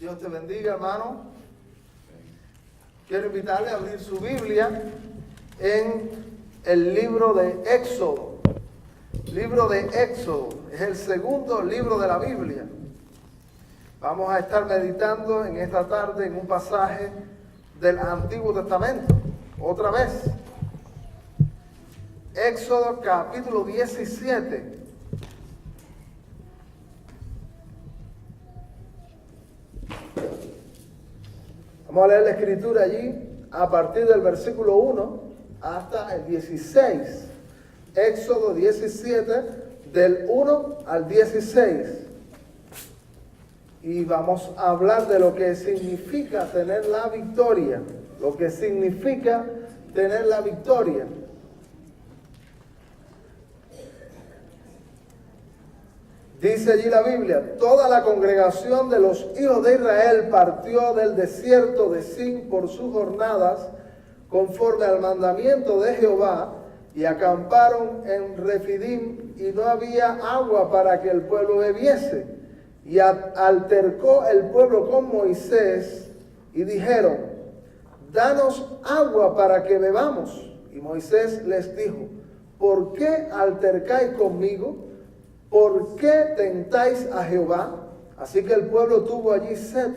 Dios te bendiga, hermano. Quiero invitarle a abrir su Biblia en el libro de Éxodo. Libro de Éxodo es el segundo libro de la Biblia. Vamos a estar meditando en esta tarde en un pasaje del Antiguo Testamento. Otra vez. Éxodo capítulo 17. Vamos a leer la escritura allí a partir del versículo 1 hasta el 16. Éxodo 17, del 1 al 16. Y vamos a hablar de lo que significa tener la victoria. Lo que significa tener la victoria. Dice allí la Biblia: toda la congregación de los hijos de Israel partió del desierto de Sin por sus jornadas, conforme al mandamiento de Jehová, y acamparon en Refidim, y no había agua para que el pueblo bebiese. Y altercó el pueblo con Moisés, y dijeron: danos agua para que bebamos. Y Moisés les dijo: ¿por qué altercáis conmigo? ¿Por qué tentáis a Jehová? Así que el pueblo tuvo allí sed.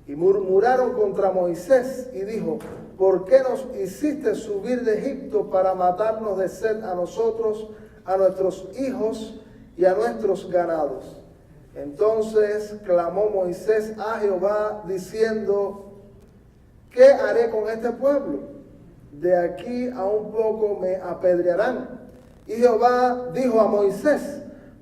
Y murmuraron contra Moisés y dijo: ¿por qué nos hiciste subir de Egipto para matarnos de sed a nosotros, a nuestros hijos y a nuestros ganados? Entonces clamó Moisés a Jehová diciendo: ¿qué haré con este pueblo? De aquí a un poco me apedrearán. Y Jehová dijo a Moisés: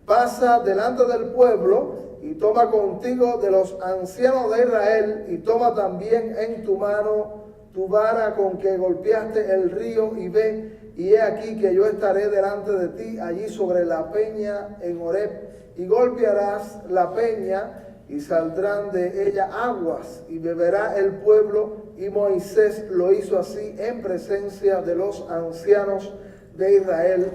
pasa delante del pueblo y toma contigo de los ancianos de Israel, y toma también en tu mano tu vara con que golpeaste el río, y ve, y he aquí que yo estaré delante de ti allí sobre la peña en Horeb, y golpearás la peña y saldrán de ella aguas, y beberá el pueblo. Y Moisés lo hizo así en presencia de los ancianos de Israel,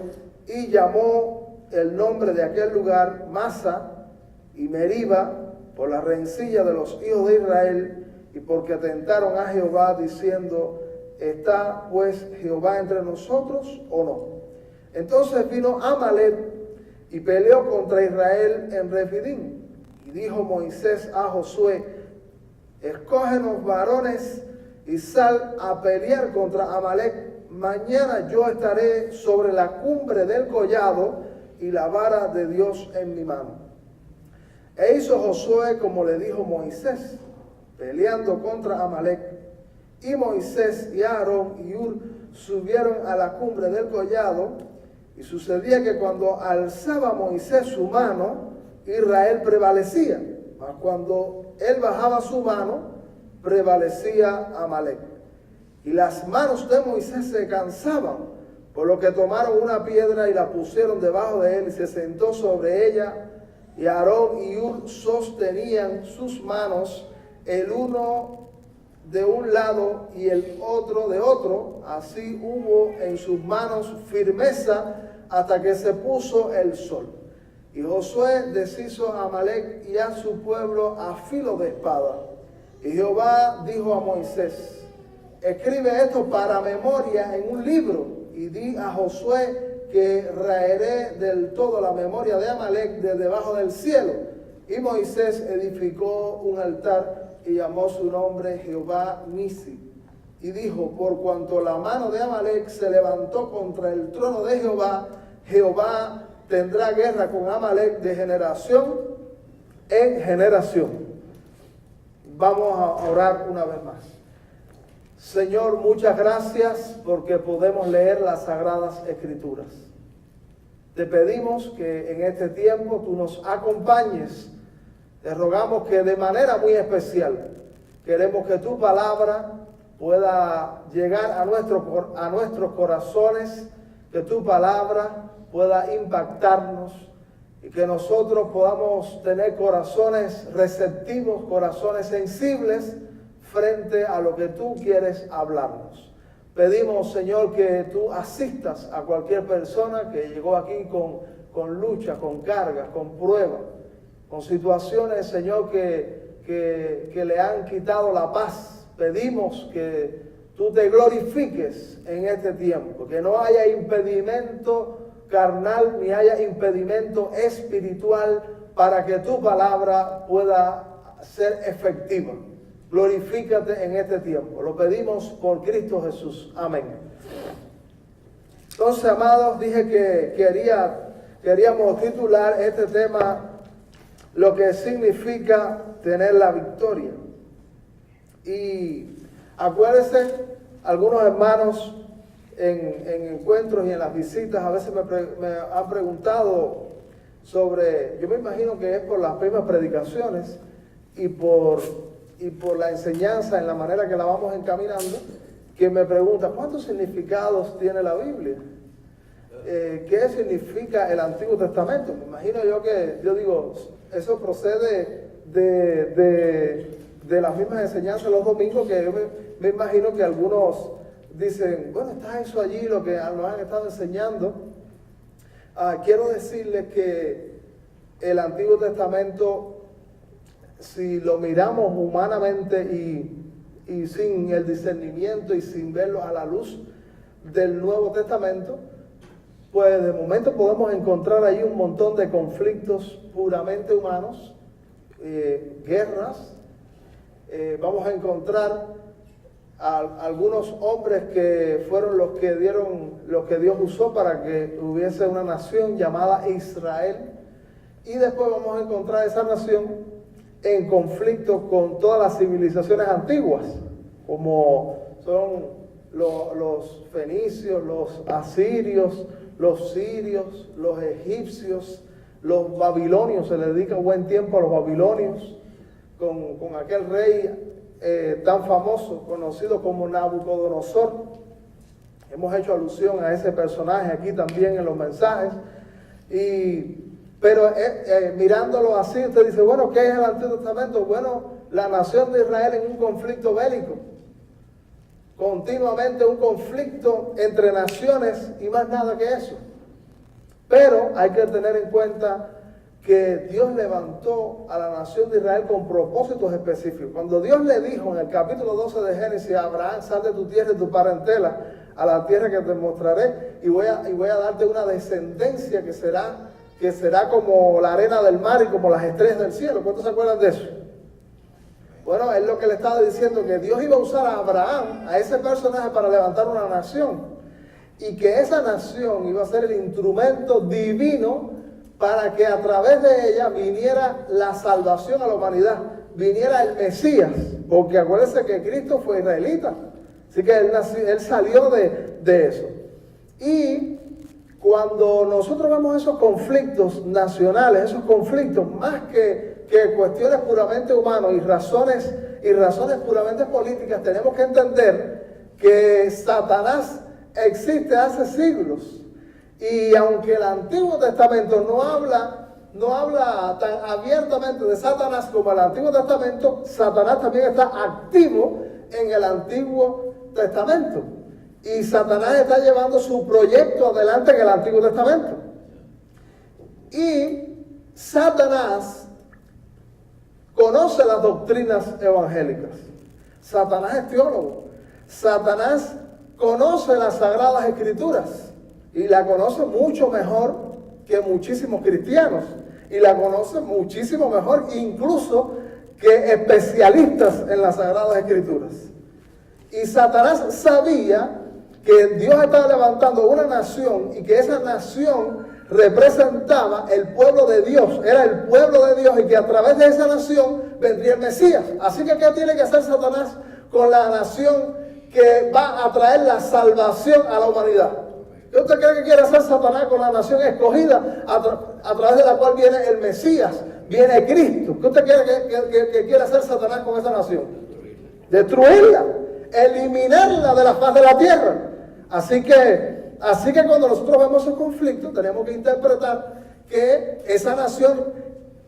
y llamó el nombre de aquel lugar Masa y Meriba, por la rencilla de los hijos de Israel, y porque tentaron a Jehová diciendo: ¿está pues Jehová entre nosotros o no? Entonces vino Amalek y peleó contra Israel en Refidim. Y dijo Moisés a Josué: escógenos varones y sal a pelear contra Amalek. Mañana yo estaré sobre la cumbre del collado y la vara de Dios en mi mano. E hizo Josué como le dijo Moisés, peleando contra Amalek. Y Moisés y Aarón y Hur subieron a la cumbre del collado, y sucedía que cuando alzaba Moisés su mano, Israel prevalecía, mas cuando él bajaba su mano, prevalecía Amalek. Y las manos de Moisés se cansaban, por lo que tomaron una piedra y la pusieron debajo de él, y se sentó sobre ella. Y Aarón y Hur sostenían sus manos, el uno de un lado y el otro de otro. Así hubo en sus manos firmeza hasta que se puso el sol. Y Josué deshizo a Amalek y a su pueblo a filo de espada. Y Jehová dijo a Moisés: escribe esto para memoria en un libro, y di a Josué que raeré del todo la memoria de Amalek de debajo del cielo. Y Moisés edificó un altar y llamó su nombre Jehová Nisi. Y dijo: por cuanto la mano de Amalek se levantó contra el trono de Jehová, Jehová tendrá guerra con Amalek de generación en generación. Vamos a orar una vez más. Señor, muchas gracias porque podemos leer las Sagradas Escrituras. Te pedimos que en este tiempo tú nos acompañes. Te rogamos que de manera muy especial queremos que tu palabra pueda llegar a nuestros corazones, que tu palabra pueda impactarnos y que nosotros podamos tener corazones receptivos, corazones sensibles frente a lo que tú quieres hablarnos. Pedimos, Señor, que tú asistas a cualquier persona que llegó aquí con lucha, con cargas, con pruebas, con situaciones, Señor, que que le han quitado la paz. Pedimos que tú te glorifiques en este tiempo, que no haya impedimento carnal ni haya impedimento espiritual para que tu palabra pueda ser efectiva. Glorifícate en este tiempo. Lo pedimos por Cristo Jesús. Amén. Entonces, amados, dije que queríamos titular este tema lo que significa tener la victoria. Y acuérdense, algunos hermanos en encuentros y en las visitas a veces me han preguntado sobre, yo me imagino que es por las mismas predicaciones y por la enseñanza en la manera que la vamos encaminando, que me preguntan, ¿cuántos significados tiene la Biblia? ¿Qué significa el Antiguo Testamento? Me imagino yo digo, eso procede de las mismas enseñanzas los domingos, que yo me imagino que algunos dicen, bueno, está eso allí, lo que nos han estado enseñando. Quiero decirles que el Antiguo Testamento, si lo miramos humanamente y sin el discernimiento y sin verlo a la luz del Nuevo Testamento, pues de momento podemos encontrar ahí un montón de conflictos puramente humanos, guerras. Vamos a encontrar a algunos hombres que fueron los que Dios usó para que hubiese una nación llamada Israel, y después vamos a encontrar esa nación en conflicto con todas las civilizaciones antiguas, como son los fenicios, los asirios, los sirios, los egipcios, los babilonios. Se le dedica buen tiempo a los babilonios, con aquel rey tan famoso, conocido como Nabucodonosor. Hemos hecho alusión a ese personaje aquí también en los mensajes. Pero mirándolo así, usted dice, bueno, ¿qué es el Antiguo Testamento? Bueno, la nación de Israel en un conflicto bélico. Continuamente un conflicto entre naciones y más nada que eso. Pero hay que tener en cuenta que Dios levantó a la nación de Israel con propósitos específicos. Cuando Dios le dijo en el capítulo 12 de Génesis a Abraham, sal de tu tierra y tu parentela a la tierra que te mostraré, y voy a darte una descendencia que será como la arena del mar y como las estrellas del cielo. ¿Cuántos se acuerdan de eso? Bueno, es lo que le estaba diciendo, que Dios iba a usar a Abraham, a ese personaje, para levantar una nación, y que esa nación iba a ser el instrumento divino para que a través de ella viniera la salvación a la humanidad, viniera el Mesías, porque acuérdense que Cristo fue israelita, así que él salió de eso. Y cuando nosotros vemos esos conflictos nacionales, esos conflictos más que cuestiones puramente humanas y razones puramente políticas, tenemos que entender que Satanás existe hace siglos. Y aunque el Antiguo Testamento no habla tan abiertamente de Satanás como el Antiguo Testamento, Satanás también está activo en el Antiguo Testamento. Y Satanás está llevando su proyecto adelante en el Antiguo Testamento. Y Satanás conoce las doctrinas evangélicas. Satanás es teólogo. Satanás conoce las Sagradas Escrituras. Y la conoce mucho mejor que muchísimos cristianos. Y la conoce muchísimo mejor incluso que especialistas en las Sagradas Escrituras. Y Satanás sabía que Dios estaba levantando una nación y que esa nación representaba el pueblo de Dios. Era el pueblo de Dios y que a través de esa nación vendría el Mesías. Así que ¿qué tiene que hacer Satanás con la nación que va a traer la salvación a la humanidad? ¿Qué usted cree que quiere hacer Satanás con la nación escogida a través de la cual viene el Mesías, viene Cristo? ¿Qué usted cree que quiere hacer Satanás con esa nación? Destruirla, eliminarla de la faz de la tierra. Así que cuando nosotros vemos esos conflictos, tenemos que interpretar que esa nación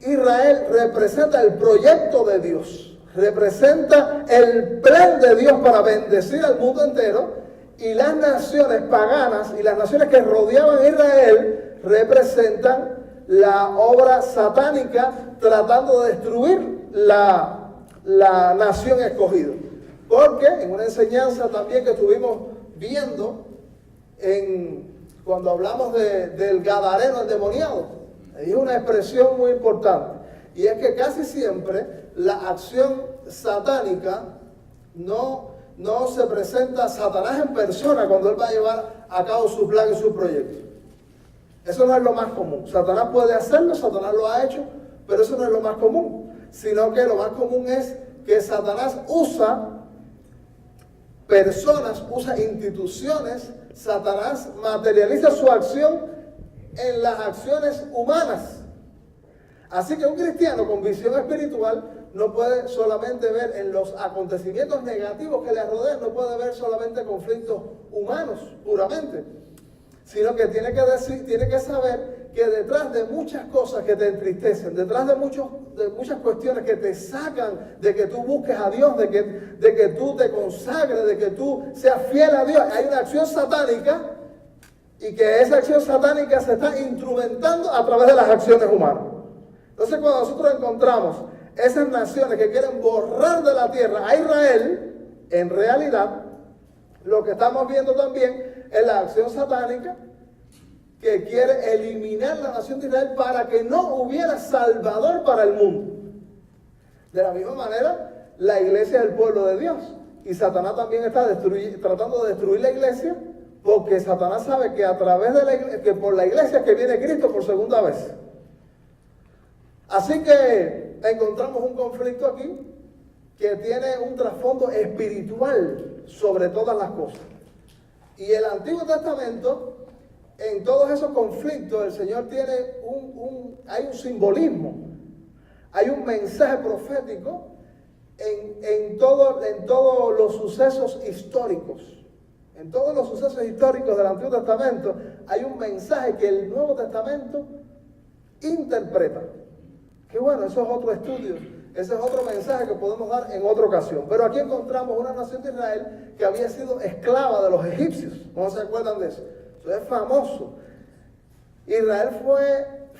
Israel representa el proyecto de Dios, representa el plan de Dios para bendecir al mundo entero. Y las naciones paganas y las naciones que rodeaban a Israel representan la obra satánica tratando de destruir la la nación escogida. Porque en una enseñanza también que estuvimos viendo cuando hablamos del gadareno endemoniado, hay una expresión muy importante, y es que casi siempre la acción satánica no se presenta Satanás en persona cuando él va a llevar a cabo su plan y su proyecto. Eso no es lo más común. Satanás puede hacerlo, Satanás lo ha hecho, pero eso no es lo más común, sino que lo más común es que Satanás usa personas, usa instituciones. Satanás materializa su acción en las acciones humanas. Así que un cristiano con visión espiritual no puede solamente ver en los acontecimientos negativos que le rodean, no puede ver solamente conflictos humanos puramente, sino que tiene que saber que detrás de muchas cosas que te entristecen, detrás de muchas cuestiones que te sacan de que tú busques a Dios, de que tú te consagres, de que tú seas fiel a Dios, hay una acción satánica, y que esa acción satánica se está instrumentando a través de las acciones humanas. Entonces, cuando nosotros encontramos esas naciones que quieren borrar de la tierra a Israel, en realidad lo que estamos viendo también es la acción satánica que quiere eliminar la nación de Israel para que no hubiera salvador para el mundo. De la misma manera, la iglesia es el pueblo de Dios, y Satanás también está tratando de destruir la iglesia, porque Satanás sabe que a través de la iglesia, que por la iglesia que viene Cristo por segunda vez. Así que encontramos un conflicto aquí que tiene un trasfondo espiritual sobre todas las cosas. Y el Antiguo Testamento, en todos esos conflictos, el Señor tiene hay un simbolismo, hay un mensaje profético en todos los sucesos históricos. En todos los sucesos históricos del Antiguo Testamento hay un mensaje que el Nuevo Testamento interpreta. Que bueno, eso es otro estudio, ese es otro mensaje que podemos dar en otra ocasión. Pero aquí encontramos una nación de Israel que había sido esclava de los egipcios. ¿No se acuerdan de eso? Eso es famoso. Israel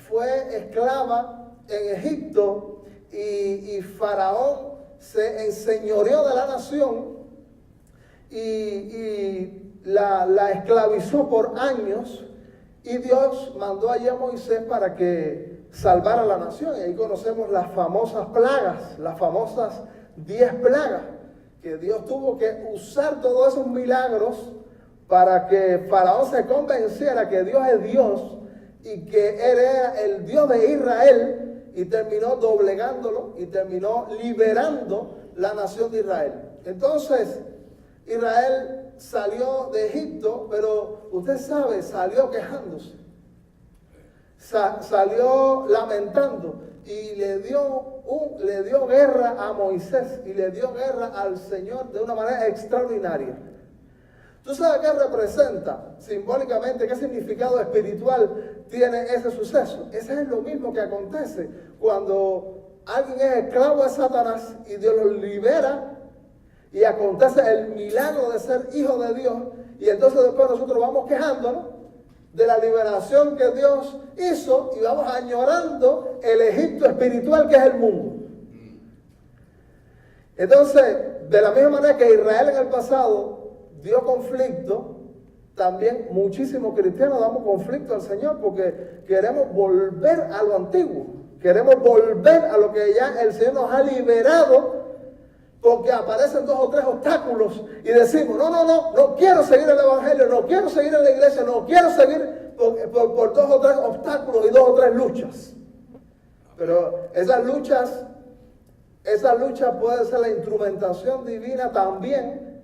fue esclava en Egipto, y Faraón se enseñoreó de la nación y la esclavizó por años, y Dios mandó allí a Moisés para que salvar a la nación. Y ahí conocemos las famosas plagas, las famosas 10 plagas, que Dios tuvo que usar todos esos milagros para que Faraón se convenciera que Dios es Dios y que Él era el Dios de Israel, y terminó doblegándolo y terminó liberando la nación de Israel. Entonces, Israel salió de Egipto, pero usted sabe, salió quejándose. Salió lamentando, y le dio guerra a Moisés, y le dio guerra al Señor de una manera extraordinaria. ¿Tú sabes qué representa simbólicamente, qué significado espiritual tiene ese suceso? Ese es lo mismo que acontece cuando alguien es esclavo de Satanás y Dios lo libera, y acontece el milagro de ser hijo de Dios, y entonces después nosotros vamos quejándonos de la liberación que Dios hizo, y vamos añorando el Egipto espiritual que es el mundo. Entonces, de la misma manera que Israel en el pasado dio conflicto, también muchísimos cristianos damos conflicto al Señor, porque queremos volver a lo antiguo, queremos volver a lo que ya el Señor nos ha liberado, porque aparecen 2 o 3 obstáculos y decimos, no quiero seguir el Evangelio, no quiero seguir en la iglesia, no quiero seguir por 2 o 3 obstáculos y 2 o 3 luchas. Pero esas luchas puede ser la instrumentación divina también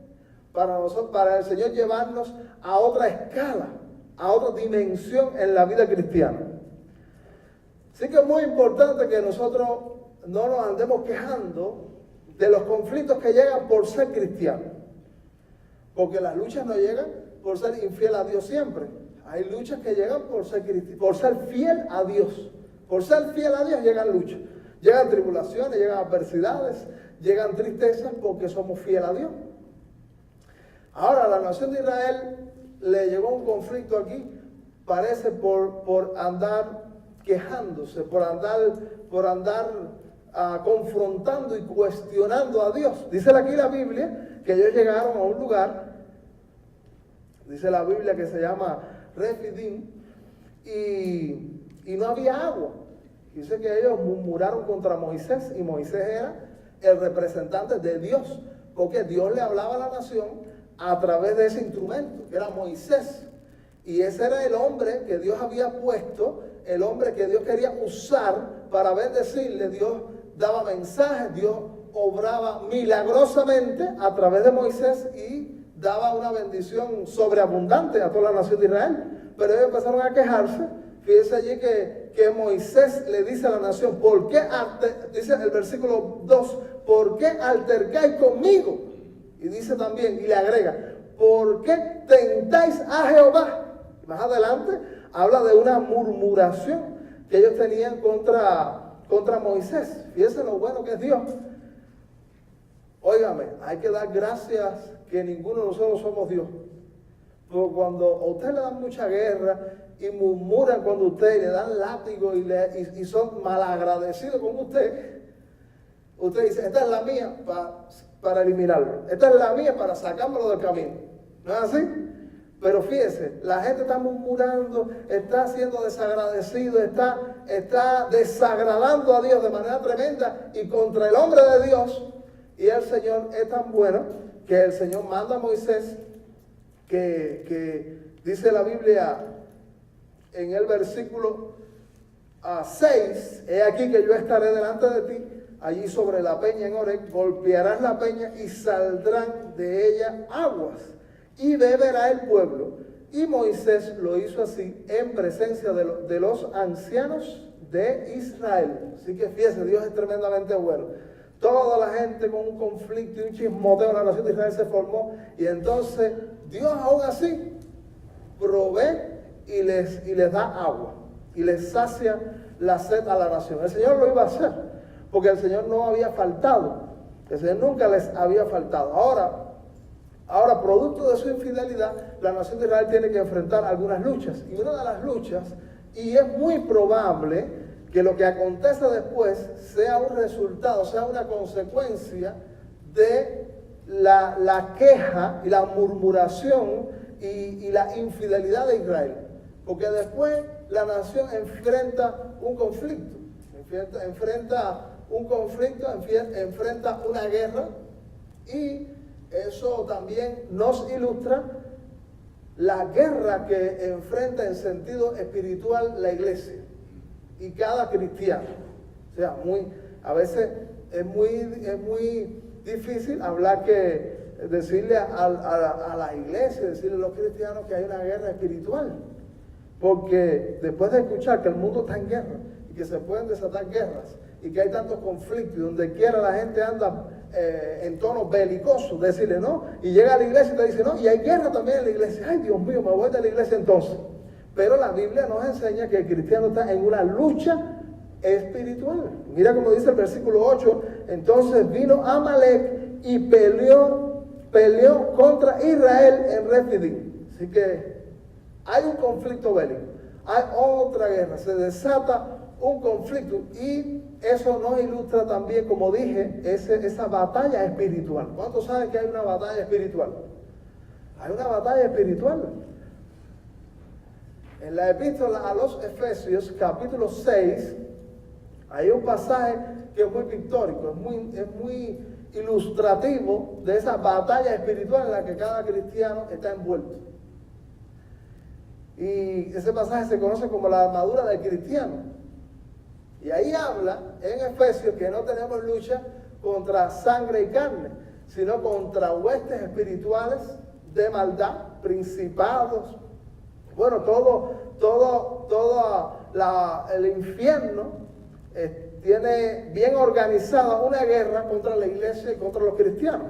para nosotros, para el Señor llevarnos a otra escala, a otra dimensión en la vida cristiana. Así que es muy importante que nosotros no nos andemos quejando de los conflictos que llegan por ser cristianos, porque las luchas no llegan por ser infiel a Dios siempre. Hay luchas que llegan por ser fiel a Dios. Por ser fiel a Dios llegan luchas, llegan tribulaciones, llegan adversidades, llegan tristezas, porque somos fieles a Dios. Ahora, a la nación de Israel le llegó un conflicto aquí, parece por andar quejándose, por andar confrontando y cuestionando a Dios. Dice aquí la Biblia que ellos llegaron a un lugar, dice la Biblia, que se llama Refidim, y no había agua. Dice que ellos murmuraron contra Moisés, y Moisés era el representante de Dios, porque Dios le hablaba a la nación a través de ese instrumento, que era Moisés. Y ese era el hombre que Dios había puesto, el hombre que Dios quería usar para bendecirle. Dios daba mensajes, Dios obraba milagrosamente a través de Moisés y daba una bendición sobreabundante a toda la nación de Israel. Pero ellos empezaron a quejarse. Fíjense allí que Moisés le dice a la nación, ¿por qué, dice el versículo 2, ¿por qué altercáis conmigo? Y dice también, y le agrega, ¿por qué tentáis a Jehová? Más adelante habla de una murmuración que ellos tenían contra Moisés. Fíjense lo bueno que es Dios. Óigame, hay que dar gracias que ninguno de nosotros somos Dios. Porque cuando a usted le dan mucha guerra y murmuran cuando usted, le dan látigo y son malagradecidos con usted dice, esta es la mía para eliminarlo. Esta es la mía para sacármelo del camino. ¿No es así? Pero fíjese, la gente está murmurando, está siendo desagradecido, está desagradando a Dios de manera tremenda y contra el hombre de Dios. Y el Señor es tan bueno que el Señor manda a Moisés que dice la Biblia en el versículo 6, he aquí que yo estaré delante de ti, allí sobre la peña en Horeb, golpearás la peña y saldrán de ella aguas. Y beberá el pueblo. Y Moisés lo hizo así en presencia de los ancianos de Israel. Así que fíjese, Dios es tremendamente bueno. Toda la gente con un conflicto y un chismoteo en la nación de Israel se formó. Y entonces Dios aún así provee y les da agua. Y les sacia la sed a la nación. El Señor lo iba a hacer. Porque el Señor no había faltado. El Señor nunca les había faltado. Ahora, producto de su infidelidad, la nación de Israel tiene que enfrentar algunas luchas. Y una de las luchas, y es muy probable que lo que acontece después sea un resultado, sea una consecuencia de la queja y la murmuración y la infidelidad de Israel. Porque después la nación enfrenta un conflicto, enfrenta una guerra, y eso también nos ilustra la guerra que enfrenta en sentido espiritual la iglesia y cada cristiano. O sea, a veces es muy difícil decirle a la iglesia, decirle a los cristianos que hay una guerra espiritual. Porque después de escuchar que el mundo está en guerra y que se pueden desatar guerras y que hay tantos conflictos y donde quiera la gente anda en tono belicoso, decirle no, y llega a la iglesia y te dice no, y hay guerra también en la iglesia. Ay, Dios mío, me voy de la iglesia entonces. Pero la Biblia nos enseña que el cristiano está en una lucha espiritual. Mira como dice el versículo 8, entonces vino Amalek y peleó contra Israel en Refidim. Así que hay un conflicto bélico, hay otra guerra, se desata un conflicto, y eso nos ilustra también, como dije, esa batalla espiritual. ¿Cuántos saben que hay una batalla espiritual? Hay una batalla espiritual. En la epístola a los Efesios, capítulo 6, hay un pasaje que es muy pictórico, es muy ilustrativo de esa batalla espiritual en la que cada cristiano está envuelto. Y ese pasaje se conoce como la armadura del cristiano. Y ahí habla en Efesios que no tenemos lucha contra sangre y carne, sino contra huestes espirituales de maldad, principados. Bueno, todo el infierno tiene bien organizada una guerra contra la iglesia y contra los cristianos.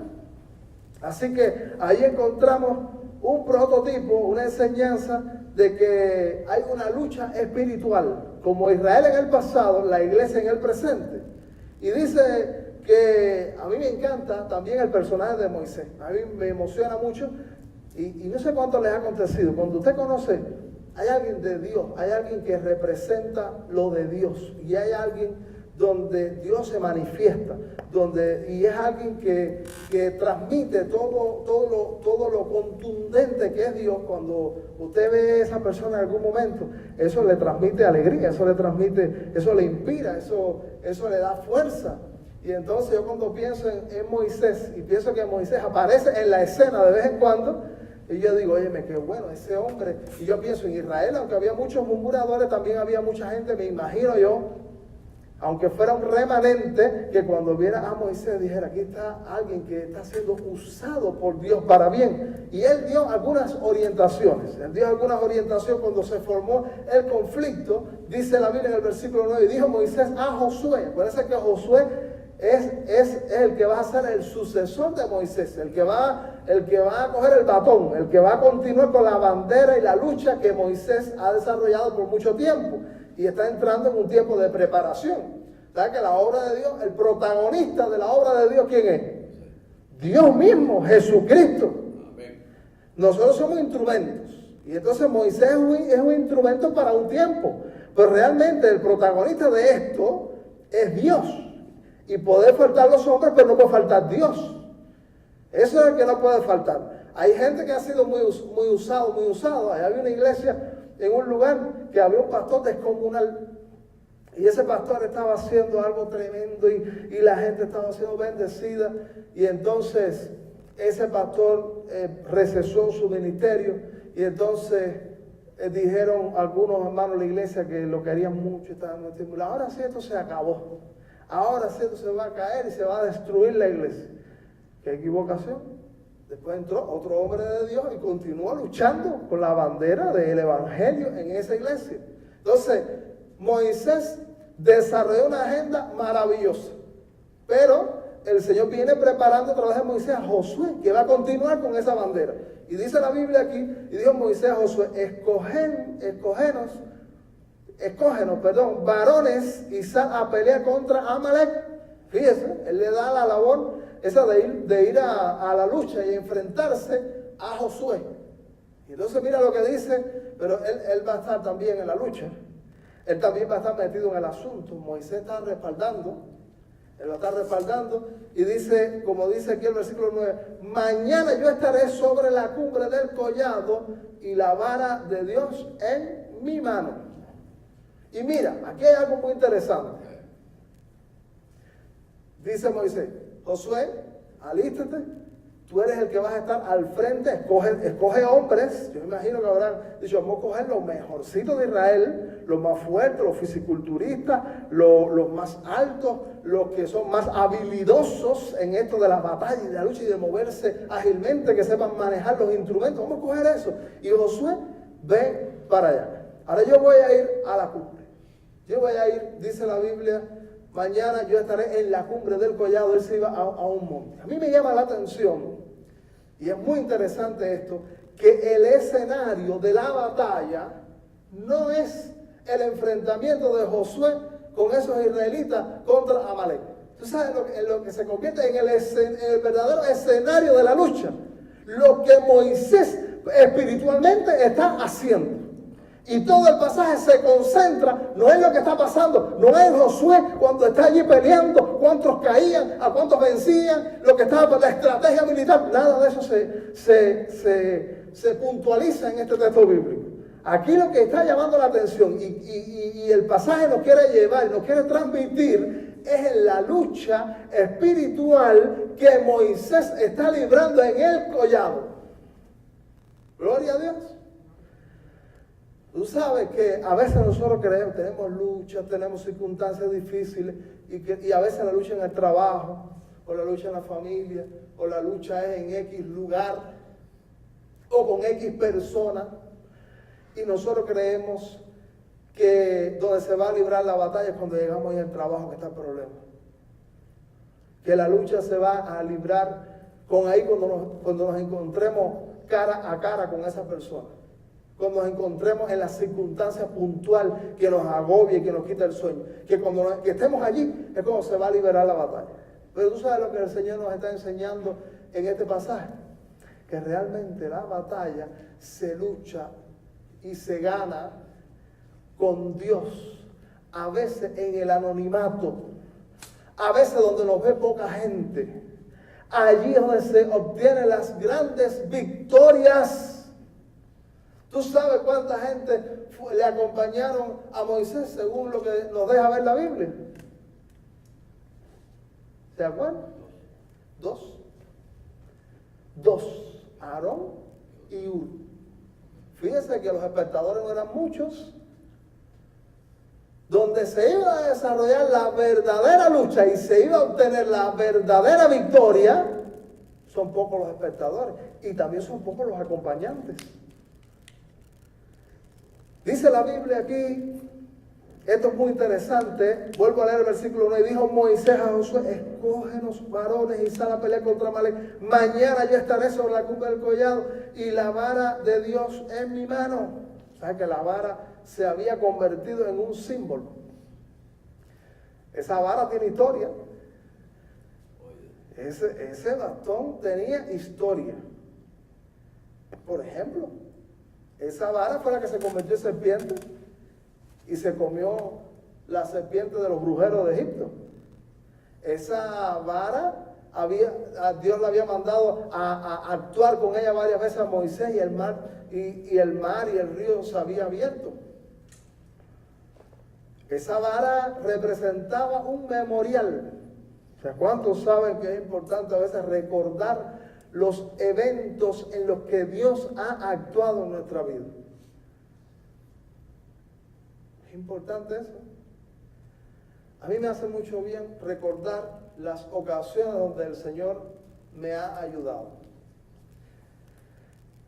Así que ahí encontramos un prototipo, una enseñanza de que hay una lucha espiritual, como Israel en el pasado, la iglesia en el presente. Y dice que a mí me encanta también el personaje de Moisés. A mí me emociona mucho, y no sé cuánto les ha acontecido. Cuando usted conoce, hay alguien de Dios, hay alguien que representa lo de Dios, y hay alguien donde Dios se manifiesta, y es alguien que transmite todo lo contundente que es Dios. Cuando usted ve a esa persona en algún momento, eso le transmite alegría, eso le inspira, eso le da fuerza. Y entonces yo cuando pienso en Moisés, y pienso que Moisés aparece en la escena de vez en cuando, y yo digo, oye, qué bueno ese hombre. Y yo pienso en Israel, aunque había muchos murmuradores, también había mucha gente, me imagino yo, aunque fuera un remanente, que cuando viera a Moisés dijera, aquí está alguien que está siendo usado por Dios para bien. Y él dio algunas orientaciones. Cuando se formó el conflicto. Dice la Biblia en el versículo 9, y dijo Moisés a Josué. Parece que Josué es el que va a ser el sucesor de Moisés, el que va a coger el batón, el que va a continuar con la bandera y la lucha que Moisés ha desarrollado por mucho tiempo. Y está entrando en un tiempo de preparación. ¿Sabes que la obra de Dios, el protagonista de la obra de Dios, quién es? Dios mismo, Jesucristo. Amén. Nosotros somos instrumentos. Y entonces Moisés es un instrumento para un tiempo. Pero realmente el protagonista de esto es Dios. Y puede faltar los hombres, pero no puede faltar Dios. Eso es el que no puede faltar. Hay gente que ha sido muy usado. Ahí había una iglesia en un lugar que había un pastor descomunal. Y ese pastor estaba haciendo algo tremendo y la gente estaba siendo bendecida. Y entonces ese pastor recesó su ministerio. Y entonces dijeron algunos hermanos de la iglesia que lo querían mucho, estaban muy estimulados. Ahora sí esto se acabó. Ahora sí esto se va a caer y se va a destruir la iglesia. ¿Qué equivocación? Después entró otro hombre de Dios y continuó luchando con la bandera del evangelio en esa iglesia. Entonces, Moisés desarrolló una agenda maravillosa. Pero el Señor viene preparando a través de Moisés a Josué, que va a continuar con esa bandera. Y dice la Biblia aquí, y dijo Moisés a Josué, escógenos, varones, y sal a pelear contra Amalek. Fíjese, él le da la labor esa de ir a la lucha y enfrentarse a Josué. Y entonces mira lo que dice, pero él va a estar también en la lucha. Él también va a estar metido en el asunto. Moisés está respaldando. Él lo está respaldando. Y dice, como dice aquí el versículo 9, mañana yo estaré sobre la cumbre del collado y la vara de Dios en mi mano. Y mira, aquí hay algo muy interesante. Dice Moisés, Josué, alístate, tú eres el que vas a estar al frente, escoge hombres. Yo me imagino que habrán dicho, vamos a coger los mejorcitos de Israel, los más fuertes, los fisiculturistas, los más altos, los que son más habilidosos en esto de las batallas y de la lucha y de moverse ágilmente, que sepan manejar los instrumentos. Vamos a coger eso. Y Josué, ven para allá. Ahora yo voy a ir a la cumbre. Yo voy a ir, dice la Biblia, mañana yo estaré en la cumbre del collado. Él se iba a un monte. A mí me llama la atención, y es muy interesante esto, que el escenario de la batalla no es el enfrentamiento de Josué con esos israelitas contra Amalek. ¿Tú sabes en lo que se convierte en el verdadero escenario de la lucha? Lo que Moisés espiritualmente está haciendo. Y todo el pasaje se concentra, no es lo que está pasando, no es Josué cuando está allí peleando, cuántos caían, a cuántos vencían, lo que estaba por la estrategia militar, nada de eso se puntualiza en este texto bíblico. Aquí lo que está llamando la atención y el pasaje nos quiere llevar, nos quiere transmitir, es en la lucha espiritual que Moisés está librando en el collado. Gloria a Dios. Tú sabes que a veces nosotros tenemos luchas, tenemos circunstancias difíciles y a veces la lucha en el trabajo, o la lucha en la familia, o la lucha es en X lugar, o con X persona. Y nosotros creemos que donde se va a librar la batalla es cuando llegamos ahí al trabajo que está el problema. Que la lucha se va a librar cuando nos encontremos cara a cara con esa persona. Cuando nos encontremos en la circunstancia puntual que nos agobie, que nos quita el sueño. Que cuando que estemos allí es cuando se va a liberar la batalla. Pero tú sabes lo que el Señor nos está enseñando en este pasaje. Que realmente la batalla se lucha y se gana con Dios a veces en el anonimato, a veces donde nos ve poca gente. Allí es donde se obtienen las grandes victorias. ¿Tú sabes cuánta gente le acompañaron a Moisés según lo que nos deja ver la Biblia? ¿Se acuerdan? Dos. Aarón y Hur. Fíjense que los espectadores no eran muchos. Donde se iba a desarrollar la verdadera lucha y se iba a obtener la verdadera victoria, son pocos los espectadores y también son pocos los acompañantes. Dice la Biblia aquí, esto es muy interesante, vuelvo a leer el versículo 1, y dijo Moisés a Josué, escógenos varones y sal a pelear contra Amalek, mañana yo estaré sobre la cumbre del collado y la vara de Dios en mi mano. ¿Sabes que la vara se había convertido en un símbolo? Esa vara tiene historia. Ese bastón tenía historia. Por ejemplo, esa vara fue la que se convirtió en serpiente y se comió la serpiente de los brujeros de Egipto. Esa vara Dios le había mandado a actuar con ella varias veces a Moisés y el mar y el río se había abierto. Esa vara representaba un memorial. O sea, ¿cuántos saben que es importante a veces recordar los eventos en los que Dios ha actuado en nuestra vida? Es importante eso. A mí me hace mucho bien recordar las ocasiones donde el Señor me ha ayudado.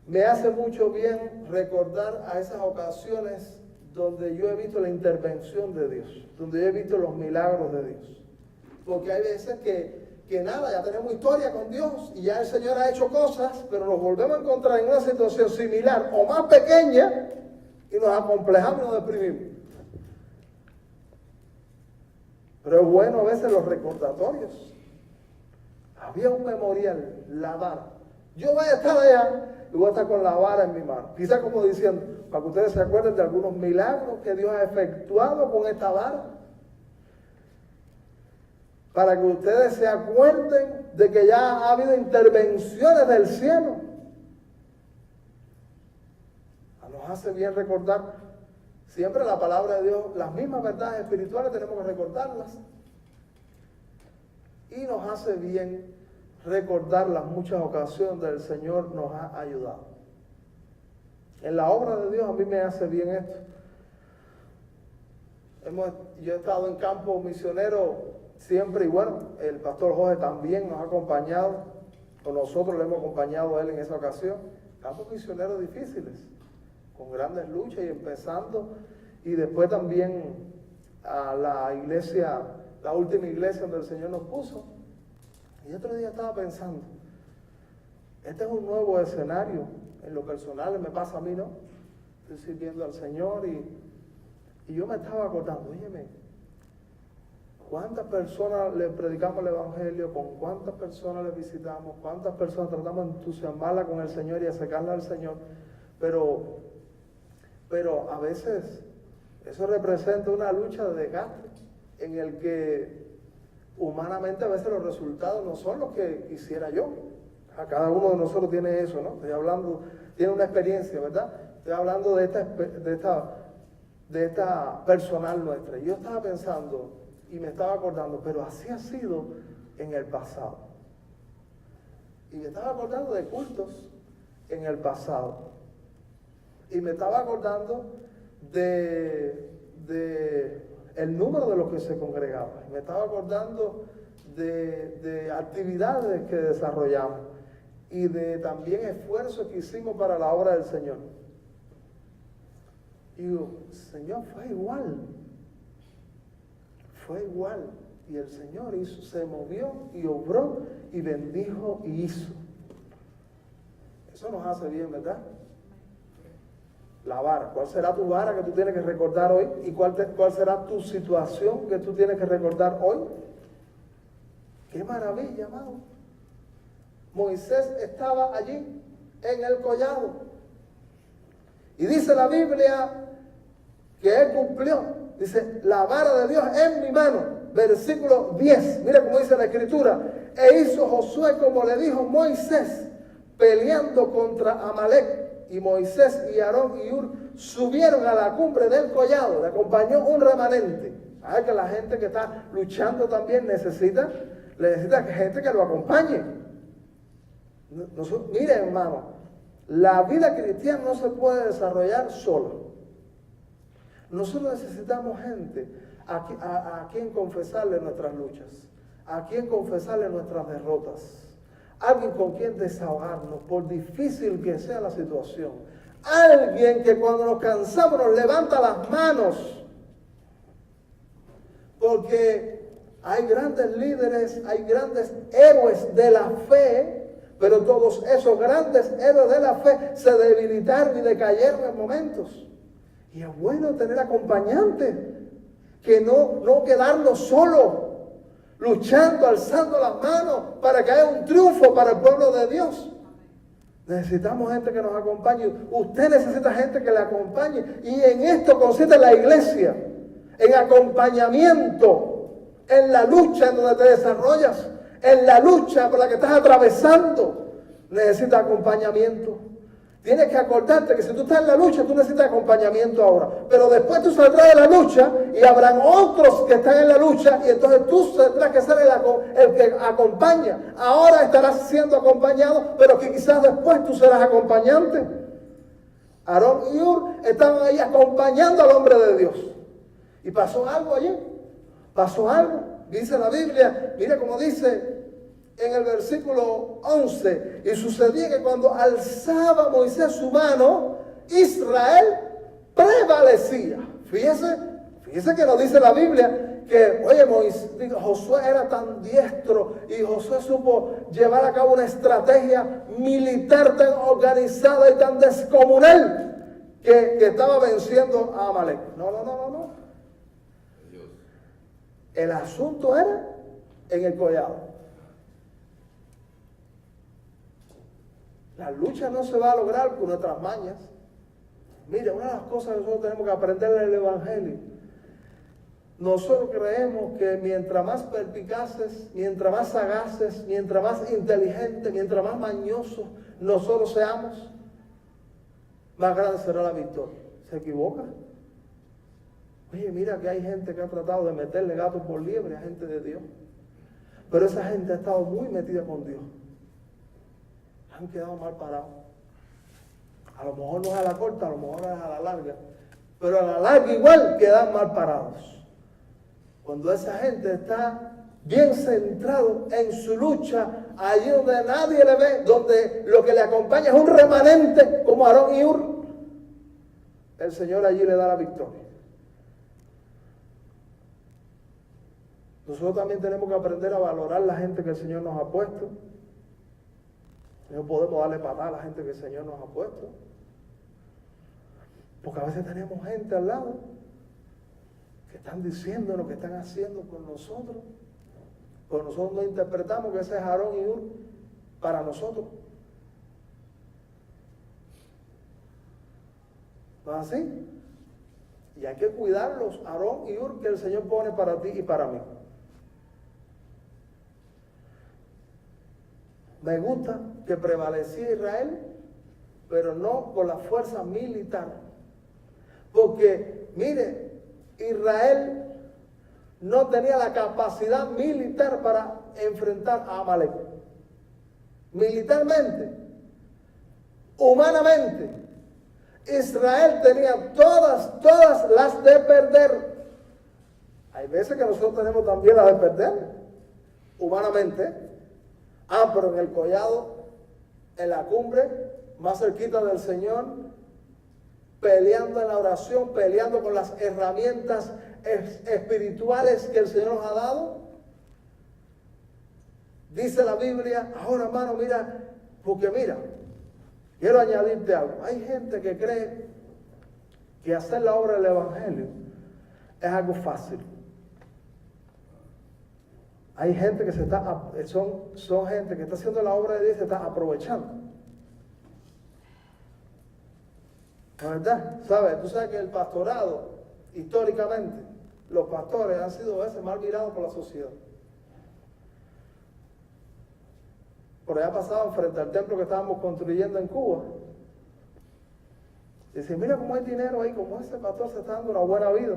Me hace mucho bien recordar a esas ocasiones donde yo he visto la intervención de Dios, donde yo he visto los milagros de Dios. Porque hay veces que nada, ya tenemos historia con Dios y ya el Señor ha hecho cosas, pero nos volvemos a encontrar en una situación similar o más pequeña y nos acomplejamos y nos deprimimos. Pero es bueno a veces los recordatorios. Había un memorial, la vara. Yo voy a estar allá y voy a estar con la vara en mi mano. Quizás como diciendo, para que ustedes se acuerden de algunos milagros que Dios ha efectuado con esta vara. Para que ustedes se acuerden de que ya ha habido intervenciones del cielo. Nos hace bien recordar siempre la palabra de Dios, las mismas verdades espirituales tenemos que recordarlas. Y nos hace bien recordar las muchas ocasiones donde el Señor nos ha ayudado. En la obra de Dios a mí me hace bien esto. Yo he estado en campo misionero siempre y bueno, el pastor Jorge también nos ha acompañado, o nosotros le hemos acompañado a él en esa ocasión. Campos misioneros difíciles, con grandes luchas y empezando, y después también a la iglesia, la última iglesia donde el Señor nos puso. Y otro día estaba pensando, este es un nuevo escenario, en lo personal me pasa a mí, ¿no? Estoy sirviendo al Señor y yo me estaba acordando, óyeme, ¿cuántas personas le predicamos el Evangelio? ¿Con cuántas personas le visitamos? ¿Cuántas personas tratamos de entusiasmarla con el Señor y acercarla al Señor? Pero a veces eso representa una lucha de desgaste en el que humanamente a veces los resultados no son los que quisiera yo. A cada uno de nosotros tiene eso, ¿no? Estoy hablando, tiene una experiencia, ¿verdad? Estoy hablando de esta personal nuestra. Yo estaba pensando y me estaba acordando, pero así ha sido en el pasado. Y me estaba acordando de cultos en el pasado. Y me estaba acordando de el número de los que se congregaban. Y me estaba acordando de actividades que desarrollamos y de también esfuerzos que hicimos para la obra del Señor. Y digo, Señor, fue igual. Fue igual. Y el Señor hizo, se movió y obró y bendijo y hizo. Eso nos hace bien, ¿verdad? La vara. ¿Cuál será tu vara que tú tienes que recordar hoy? ¿Y cuál será tu situación que tú tienes que recordar hoy? ¡Qué maravilla, amado! Moisés estaba allí, en el collado. Y dice la Biblia que él cumplió. dice, la vara de Dios en mi mano. Versículo 10, mira cómo dice la escritura. E hizo Josué como le dijo Moisés, peleando contra Amalek. Y Moisés y Aarón y Hur subieron a la cumbre del collado. Le acompañó un remanente. ¿Sabes que la gente que está luchando también necesita gente que lo acompañe? Mire, hermano, la vida cristiana no se puede desarrollar sola. Nosotros necesitamos gente a quien confesarle nuestras luchas, a quien confesarle nuestras derrotas, alguien con quien desahogarnos, por difícil que sea la situación. Alguien que cuando nos cansamos nos levanta las manos. Porque hay grandes líderes, hay grandes héroes de la fe, pero todos esos grandes héroes de la fe se debilitaron y decayeron en momentos. Y es bueno tener acompañantes, que no quedarnos solos, luchando, alzando las manos para que haya un triunfo para el pueblo de Dios. Necesitamos gente que nos acompañe. Usted necesita gente que le acompañe. Y en esto consiste la iglesia, en acompañamiento, en la lucha en donde te desarrollas, en la lucha por la que estás atravesando. Necesitas acompañamiento. Tienes que acordarte que si tú estás en la lucha, tú necesitas acompañamiento ahora. Pero después tú saldrás de la lucha y habrán otros que están en la lucha y entonces tú tendrás que ser el que acompaña. Ahora estarás siendo acompañado, pero que quizás después tú serás acompañante. Aarón y Hur estaban ahí acompañando al hombre de Dios. Y pasó algo allí. Pasó algo. Dice la Biblia, mira cómo dice en el versículo 11, y sucedía que cuando alzaba Moisés su mano, Israel prevalecía. Fíjese que nos dice la Biblia que, oye, Josué era tan diestro y Josué supo llevar a cabo una estrategia militar tan organizada y tan descomunal que estaba venciendo a Amalek. No. El asunto era en el collado. La lucha no se va a lograr con nuestras mañas. Mira, una de las cosas que nosotros tenemos que aprender del Evangelio. Nosotros creemos que mientras más perspicaces, mientras más sagaces, mientras más inteligentes, mientras más mañosos nosotros seamos, más grande será la victoria. ¿Se equivoca? Oye, mira que hay gente que ha tratado de meterle gato por liebre a gente de Dios. Pero esa gente ha estado muy metida con Dios. Han quedado mal parados. A lo mejor no es a la corta, a lo mejor es a la larga. Pero a la larga igual quedan mal parados. Cuando esa gente está bien centrado en su lucha, allí donde nadie le ve, donde lo que le acompaña es un remanente como Aarón y Hur, el Señor allí le da la victoria. Nosotros también tenemos que aprender a valorar la gente que el Señor nos ha puesto. No podemos darle patada a la gente que el Señor nos ha puesto. Porque a veces tenemos gente al lado que están diciendo lo que están haciendo con nosotros. Pero nosotros no interpretamos que ese es Aarón y Hur para nosotros. ¿No es así? Y hay que cuidar los Aarón y Hur que el Señor pone para ti y para mí. Me gusta que prevalecía Israel, pero no por la fuerza militar. Porque, mire, Israel no tenía la capacidad militar para enfrentar a Amalek. Militarmente, humanamente, Israel tenía todas las de perder. Hay veces que nosotros tenemos también las de perder, humanamente. Pero en el collado, en la cumbre, más cerquita del Señor, peleando en la oración, peleando con las herramientas espirituales que el Señor nos ha dado. Dice la Biblia, ahora hermano, mira, porque mira, quiero añadirte algo. Hay gente que cree que hacer la obra del Evangelio es algo fácil. Hay gente que son gente que está haciendo la obra de Dios y se está aprovechando. ¿No es verdad? ¿Sabes? Tú sabes que el pastorado históricamente, los pastores han sido a veces mal mirados por la sociedad. Por allá pasaban frente al templo que estábamos construyendo en Cuba. Y decían, mira cómo hay dinero ahí, cómo ese pastor se está dando una buena vida.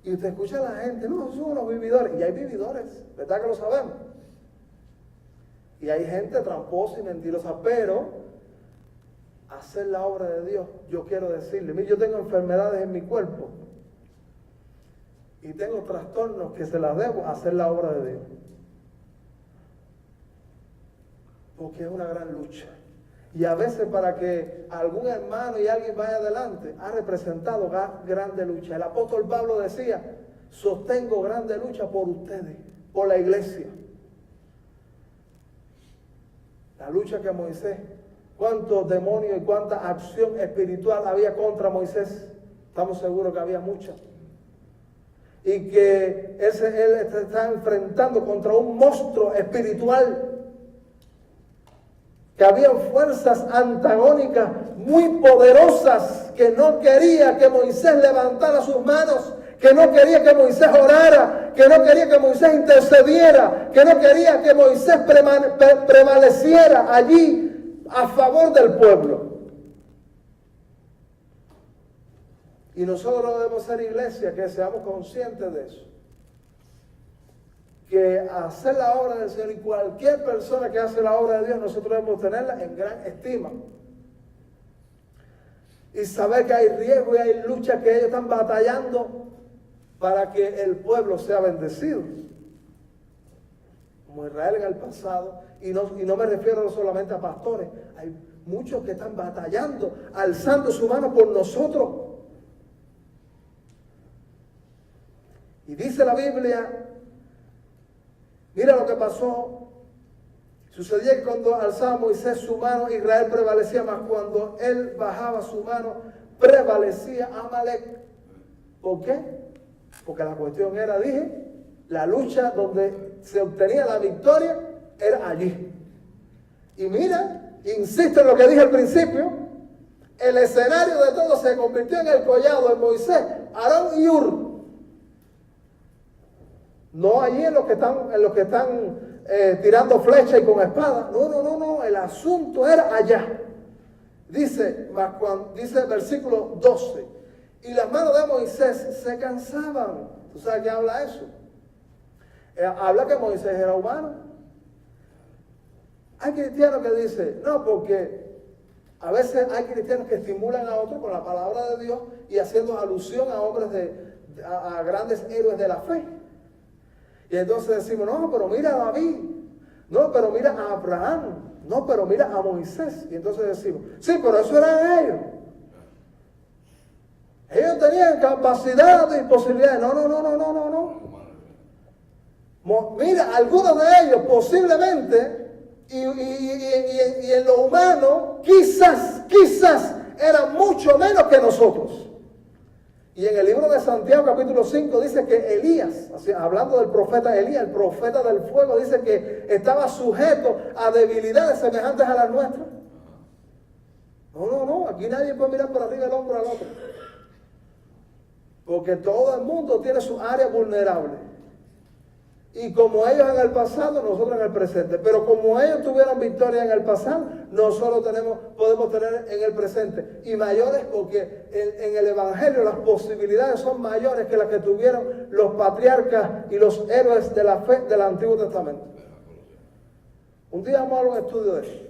Y usted escucha a la gente, no, son unos vividores. Y hay vividores, ¿verdad que lo sabemos? Y hay gente tramposa y mentirosa, pero hacer la obra de Dios, yo quiero decirle, mire, yo tengo enfermedades en mi cuerpo y tengo trastornos que se las debo a hacer la obra de Dios. Porque es una gran lucha. Y a veces para que algún hermano y alguien vaya adelante, ha representado grande lucha. El apóstol Pablo decía, sostengo grande lucha por ustedes, por la iglesia. La lucha que Moisés, cuántos demonios y cuánta acción espiritual había contra Moisés. Estamos seguros que había mucha. Y que él se está enfrentando contra un monstruo espiritual. Que había fuerzas antagónicas muy poderosas que no quería que Moisés levantara sus manos, que no quería que Moisés orara, que no quería que Moisés intercediera, que no quería que Moisés prevaleciera allí a favor del pueblo. Y nosotros debemos ser iglesia que seamos conscientes de eso. Que hacer la obra del Señor y cualquier persona que hace la obra de Dios, nosotros debemos tenerla en gran estima. Y saber que hay riesgo y hay lucha que ellos están batallando para que el pueblo sea bendecido. Como Israel en el pasado, y no me refiero no solamente a pastores, hay muchos que están batallando, alzando su mano por nosotros. Y dice la Biblia, mira lo que pasó. Sucedía que cuando alzaba Moisés su mano, Israel prevalecía, más cuando él bajaba su mano, prevalecía Amalek. ¿Por qué? Porque la cuestión era, dije, la lucha donde se obtenía la victoria era allí. Y mira, insisto en lo que dije al principio, el escenario de todo se convirtió en el collado de Moisés, Aarón y Hur. No allí en los que están tirando flechas y con espada. No. El asunto era allá. Dice el versículo 12. Y las manos de Moisés se cansaban. ¿Tú sabes qué habla eso? Habla que Moisés era humano. Hay cristianos que dicen, no, porque a veces hay cristianos que estimulan a otros con la palabra de Dios y haciendo alusión a hombres a grandes héroes de la fe. Y entonces decimos, no, pero mira a David, no, pero mira a Abraham, no, pero mira a Moisés. Y entonces decimos, sí, pero eso eran ellos. Ellos tenían capacidades y posibilidades. No. Mira, algunos de ellos posiblemente, y en lo humano, quizás eran mucho menos que nosotros. Y en el libro de Santiago, capítulo 5, dice que Elías, hablando del profeta Elías, el profeta del fuego, dice que estaba sujeto a debilidades semejantes a las nuestras. No, aquí nadie puede mirar por arriba el hombro al otro. Porque todo el mundo tiene su área vulnerable. Y como ellos en el pasado, nosotros en el presente. Pero como ellos tuvieron victoria en el pasado, nosotros podemos tener en el presente. Y mayores porque en el Evangelio las posibilidades son mayores que las que tuvieron los patriarcas y los héroes de la fe del Antiguo Testamento. Un día vamos a dar un estudio de eso.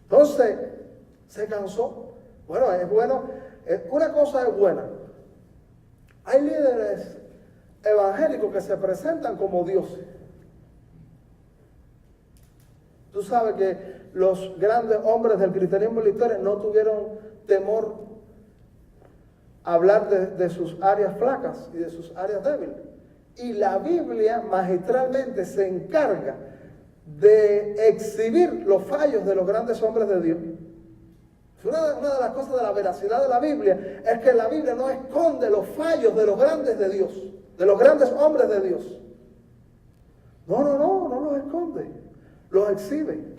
Entonces, se cansó. Bueno, es bueno. Una cosa es buena. Hay líderes evangélicos que se presentan como dioses. Tú sabes que los grandes hombres del cristianismo en la historia no tuvieron temor a hablar de sus áreas flacas y de sus áreas débiles. Y la Biblia magistralmente se encarga de exhibir los fallos de los grandes hombres de Dios. Una de las cosas de la veracidad de la Biblia es que la Biblia no esconde los fallos de los grandes de Dios, de los grandes hombres de Dios. No los esconde, los exhibe.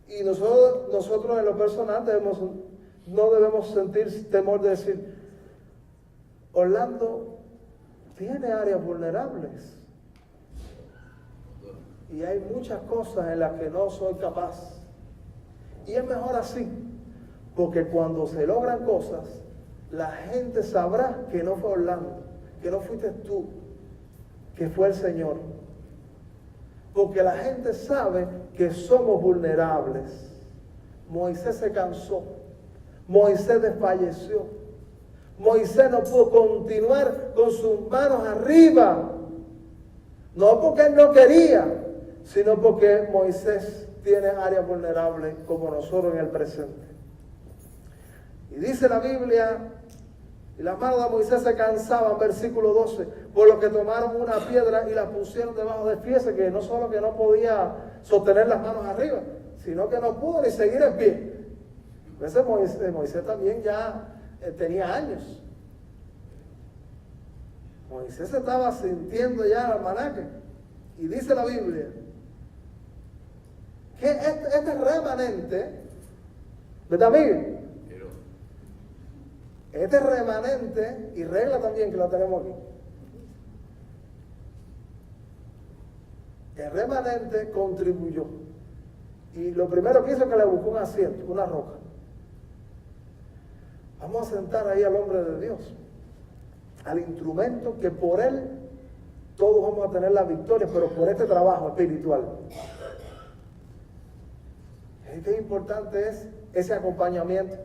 Y nosotros en lo personal no debemos sentir temor de decir, Orlando tiene áreas vulnerables. Y hay muchas cosas en las que no soy capaz. Y es mejor así, porque cuando se logran cosas, la gente sabrá que no fue Orlando, que no fuiste tú, que fue el Señor. Porque la gente sabe que somos vulnerables. Moisés se cansó, Moisés desfalleció, Moisés no pudo continuar con sus manos arriba, no porque él no quería, sino porque Moisés tiene áreas vulnerables como nosotros en el presente. Y dice la Biblia, y las manos de Moisés se cansaban, versículo 12, por lo que tomaron una piedra y la pusieron debajo de fíjese que no solo que no podía sostener las manos arriba, sino que no pudo ni seguir en pie. Ese Moisés también ya tenía años. Moisés se estaba sintiendo ya el almanaque. Y dice la Biblia que este remanente, ¿verdad, Miguel? Este remanente, y regla también que la tenemos aquí, el remanente contribuyó. Y lo primero que hizo es que le buscó un asiento, una roca. Vamos a sentar ahí al hombre de Dios, al instrumento que por él todos vamos a tener la victoria, pero por este trabajo espiritual. Qué importante es ese acompañamiento.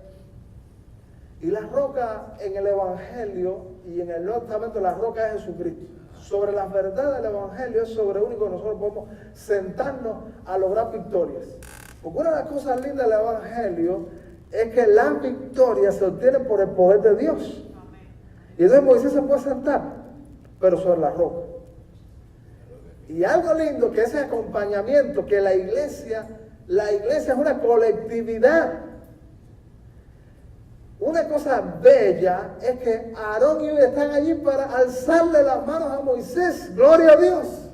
Y la roca en el Evangelio y en el Nuevo Testamento, la roca es Jesucristo. Sobre las verdades del Evangelio es sobre lo único que nosotros podemos sentarnos a lograr victorias. Porque una de las cosas lindas del Evangelio es que las victorias se obtienen por el poder de Dios. Y entonces Moisés se puede sentar, pero sobre la roca. Y algo lindo que ese acompañamiento, que la iglesia es una colectividad. Una cosa bella es que Aarón y Ur están allí para alzarle las manos a Moisés. Gloria a Dios.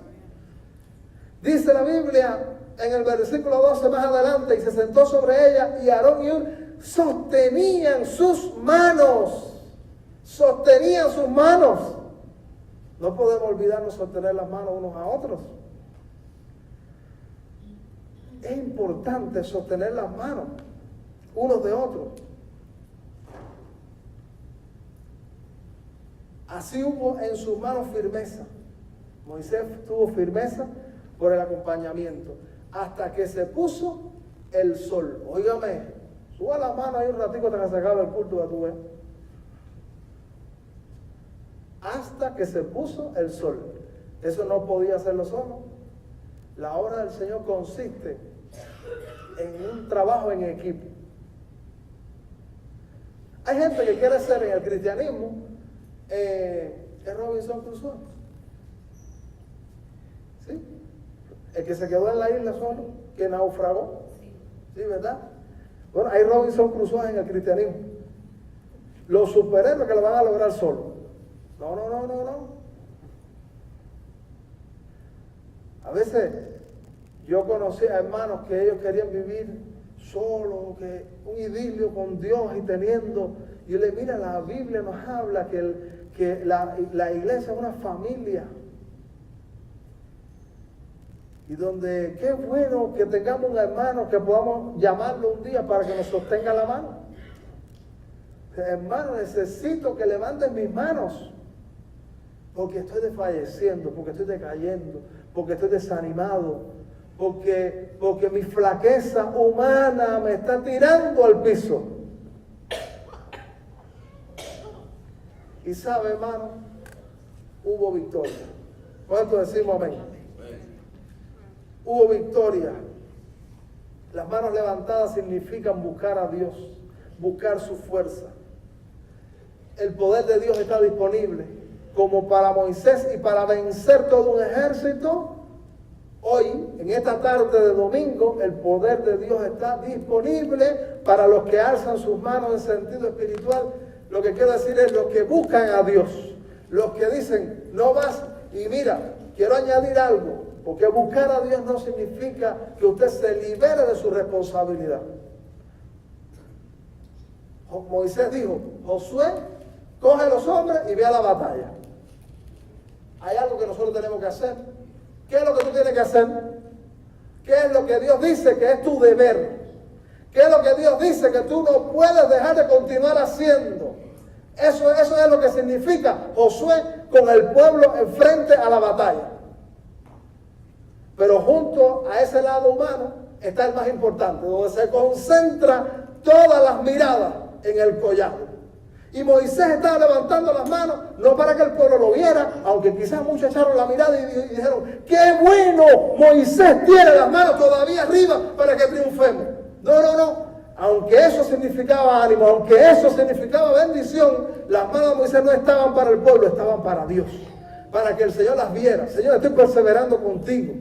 Dice la Biblia en el versículo 12 más adelante, y se sentó sobre ella, y Aarón y Ur sostenían sus manos. Sostenían sus manos. No podemos olvidarnos de sostener las manos unos a otros. Es importante sostener las manos unos de otros. Así hubo en sus manos firmeza. Moisés tuvo firmeza por el acompañamiento. Hasta que se puso el sol. Óigame, suba la mano ahí un ratico hasta que se acabe el culto de tu vez. Hasta que se puso el sol. Eso no podía hacerlo solo. La obra del Señor consiste en un trabajo en equipo. Hay gente que quiere ser en el cristianismo es Robinson Crusoe. ¿Sí? El que se quedó en la isla solo, que naufragó. ¿Sí, verdad? Bueno, hay Robinson Crusoe en el cristianismo. Los superhéroes que lo van a lograr solo. No. A veces yo conocí a hermanos que ellos querían vivir solos, que un idilio con Dios y teniendo. Y yo le mira, la Biblia nos habla que la iglesia es una familia. Y donde qué bueno que tengamos un hermano que podamos llamarlo un día para que nos sostenga la mano. Hermano, necesito que levanten mis manos. Porque estoy desfalleciendo, porque estoy decayendo, porque estoy desanimado, porque mi flaqueza humana me está tirando al piso. Y sabe, hermano, hubo victoria. ¿Cuánto decimos amén? Hubo victoria. Las manos levantadas significan buscar a Dios, buscar su fuerza. El poder de Dios está disponible. Como para Moisés y para vencer todo un ejército, hoy, en esta tarde de domingo, el poder de Dios está disponible para los que alzan sus manos en sentido espiritual. Lo que quiero decir es los que buscan a Dios, los que dicen, no vas, y mira, quiero añadir algo, Porque buscar a Dios no significa que usted se libere de su responsabilidad. Moisés dijo, Josué, coge a los hombres y ve a la batalla. Hay algo que nosotros tenemos que hacer. ¿Qué es lo que tú tienes que hacer? ¿Qué es lo que Dios dice que es tu deber? ¿Qué es lo que Dios dice que tú no puedes dejar de continuar haciendo? Eso es lo que significa Josué con el pueblo enfrente a la batalla. Pero junto a ese lado humano está el más importante, donde se concentra todas las miradas en el collado. Y Moisés estaba levantando las manos, no para que el pueblo lo viera, aunque quizás muchos echaron la mirada y dijeron, ¡qué bueno! Moisés tiene las manos todavía arriba para que triunfemos. No. Aunque eso significaba ánimo, aunque eso significaba bendición, las manos de Moisés no estaban para el pueblo, estaban para Dios. Para que el Señor las viera. Señor, estoy perseverando contigo.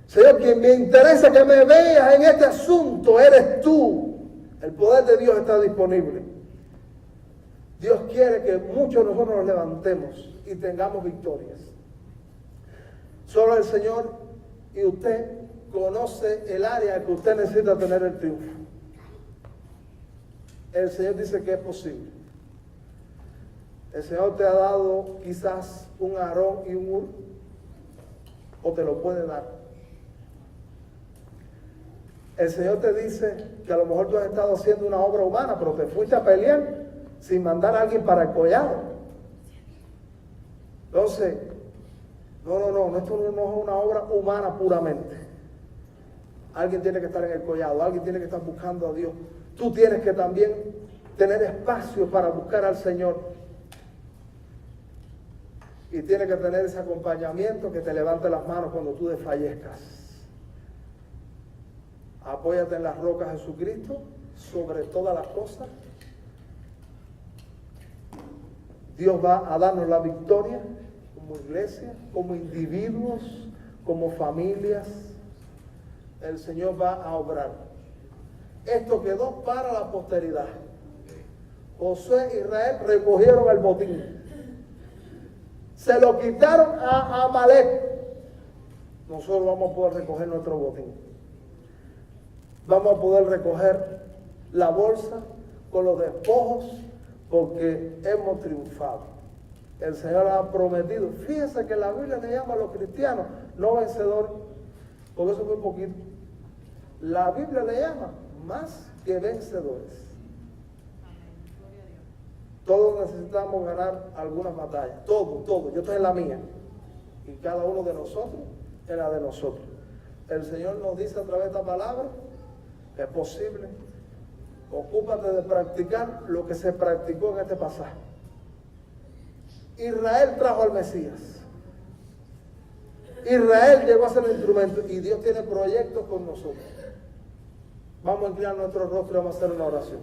Señor, quien me interesa que me veas en este asunto eres tú. El poder de Dios está disponible. Dios quiere que muchos de nosotros nos levantemos y tengamos victorias. Solo el Señor y usted conoce el área que usted necesita tener el triunfo. El Señor dice que es posible. El Señor te ha dado quizás un Aarón y un Hur, o te lo puede dar. El Señor te dice que a lo mejor tú has estado haciendo una obra humana, pero te fuiste a pelear sin mandar a alguien para el collado. Entonces, no, esto no es una obra humana puramente. Alguien tiene que estar en el collado, alguien tiene que estar buscando a Dios. Tú tienes que también tener espacio para buscar al Señor. Y tienes que tener ese acompañamiento que te levante las manos cuando tú desfallezcas. Apóyate en las rocas de Jesucristo sobre todas las cosas. Dios va a darnos la victoria como iglesia, como individuos, como familias. El Señor va a obrar. Esto quedó para la posteridad. Josué e Israel recogieron el botín. Se lo quitaron a Amalek. Nosotros vamos a poder recoger nuestro botín. Vamos a poder recoger la bolsa con los despojos porque hemos triunfado. El Señor ha prometido. Fíjense que la Biblia le llama a los cristianos no vencedores, porque eso es muy poquito. La Biblia le llama más que vencedores. Todos necesitamos ganar algunas batallas. Todo. Yo estoy en la mía. Y cada uno de nosotros en la de nosotros. El Señor nos dice a través de esta palabra que es posible. Ocúpate de practicar lo que se practicó en este pasaje. Israel trajo al Mesías. Israel llegó a ser el instrumento y Dios tiene proyectos con nosotros. Vamos a inclinar nuestro rostro y vamos a hacer una oración.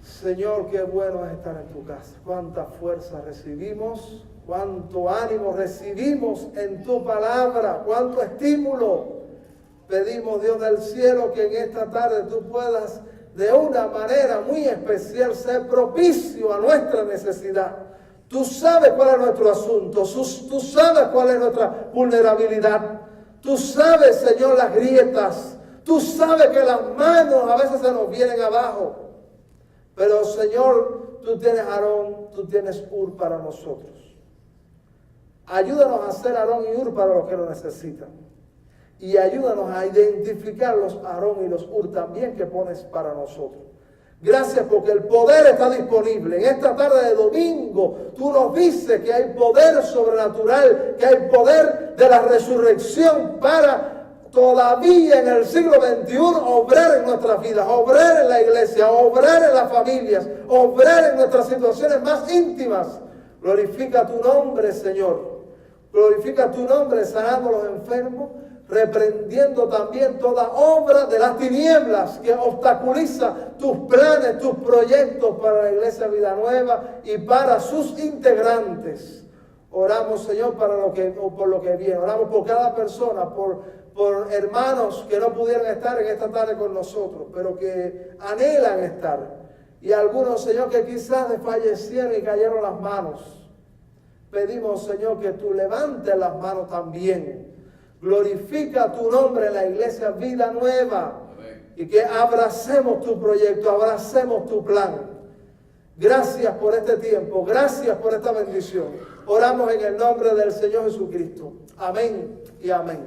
Señor, qué bueno es estar en tu casa. Cuánta fuerza recibimos, cuánto ánimo recibimos en tu palabra, cuánto estímulo. Pedimos, Dios del cielo, que en esta tarde tú puedas de una manera muy especial ser propicio a nuestra necesidad. Tú sabes cuál es nuestro asunto, tú sabes cuál es nuestra vulnerabilidad. Tú sabes, Señor, las grietas. Tú sabes que las manos a veces se nos vienen abajo. Pero, Señor, tú tienes Aarón, tú tienes Hur para nosotros. Ayúdanos a hacer Aarón y Hur para los que lo necesitan. Y ayúdanos a identificar los Aarón y los Hur también que pones para nosotros. Gracias porque el poder está disponible. En esta tarde de domingo tú nos dices que hay poder sobrenatural, que hay poder de la resurrección para todavía en el siglo XXI obrar en nuestras vidas, obrar en la iglesia, obrar en las familias, obrar en nuestras situaciones más íntimas. Glorifica tu nombre, Señor. Glorifica tu nombre sanando a los enfermos, reprendiendo también toda obra de las tinieblas que obstaculiza tus planes, tus proyectos para la Iglesia Vida Nueva y para sus integrantes. Oramos, Señor, por lo que viene. Oramos por cada persona, por hermanos que no pudieron estar en esta tarde con nosotros, pero que anhelan estar. Y algunos, Señor, que quizás desfallecieron y cayeron las manos. pedimos, Señor, que tú levantes las manos también. Glorifica tu nombre en la iglesia Vida Nueva. Amén. Y que abracemos tu proyecto, abracemos tu plan. Gracias por este tiempo, gracias por esta bendición. Oramos en el nombre del Señor Jesucristo. Amén y amén.